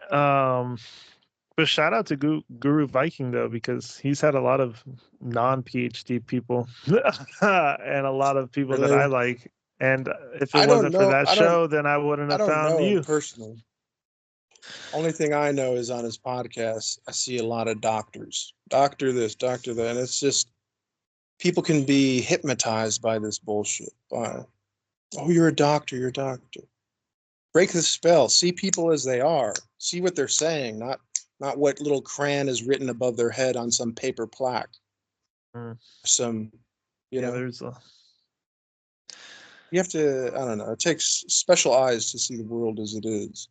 Speaker 1: but shout out to Guru Viking though, because he's had a lot of non-PhD people and a lot of people that I
Speaker 2: Really?
Speaker 1: like. And if it
Speaker 2: I don't
Speaker 1: wasn't for
Speaker 2: know.
Speaker 1: that show, then I wouldn't
Speaker 2: I
Speaker 1: have
Speaker 2: don't
Speaker 1: found
Speaker 2: know him
Speaker 1: you.
Speaker 2: personally. Only thing I know is on his podcast, I see a lot of doctors. Doctor this, doctor that. And it's just people can be hypnotized by this bullshit. By, oh, you're a doctor, you're a doctor. Break the spell. See people as they are. See what they're saying, not what little crayon is written above their head on some paper plaque. Some, you know.
Speaker 1: There's a
Speaker 2: You have to, I don't know, it takes special eyes to see the world as it is.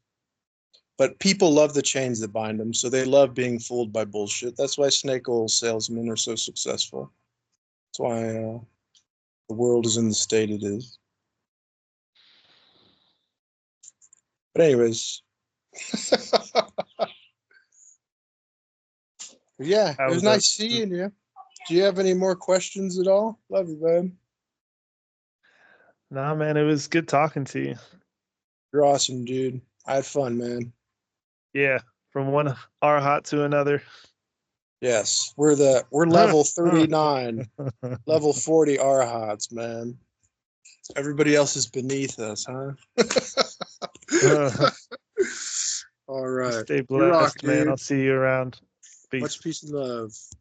Speaker 2: But people love the chains that bind them, so they love being fooled by bullshit. That's why snake oil salesmen are so successful. That's why the world is in the state it is. But anyways, yeah,
Speaker 1: How
Speaker 2: it was
Speaker 1: was that?
Speaker 2: nice seeing you. Do you have any more questions at all? Love you, man.
Speaker 1: Nah, man, it was good talking to you.
Speaker 2: You're awesome, dude. I had fun, man.
Speaker 1: Yeah, from one arhat to another.
Speaker 2: Yes, we're level 39, level 40 arhats, man. Everybody else is beneath us, huh?
Speaker 1: Uh,
Speaker 2: All right.
Speaker 1: Stay
Speaker 2: You rock,
Speaker 1: blessed, man.
Speaker 2: dude.
Speaker 1: I'll see you around. Peace.
Speaker 2: Much peace and love.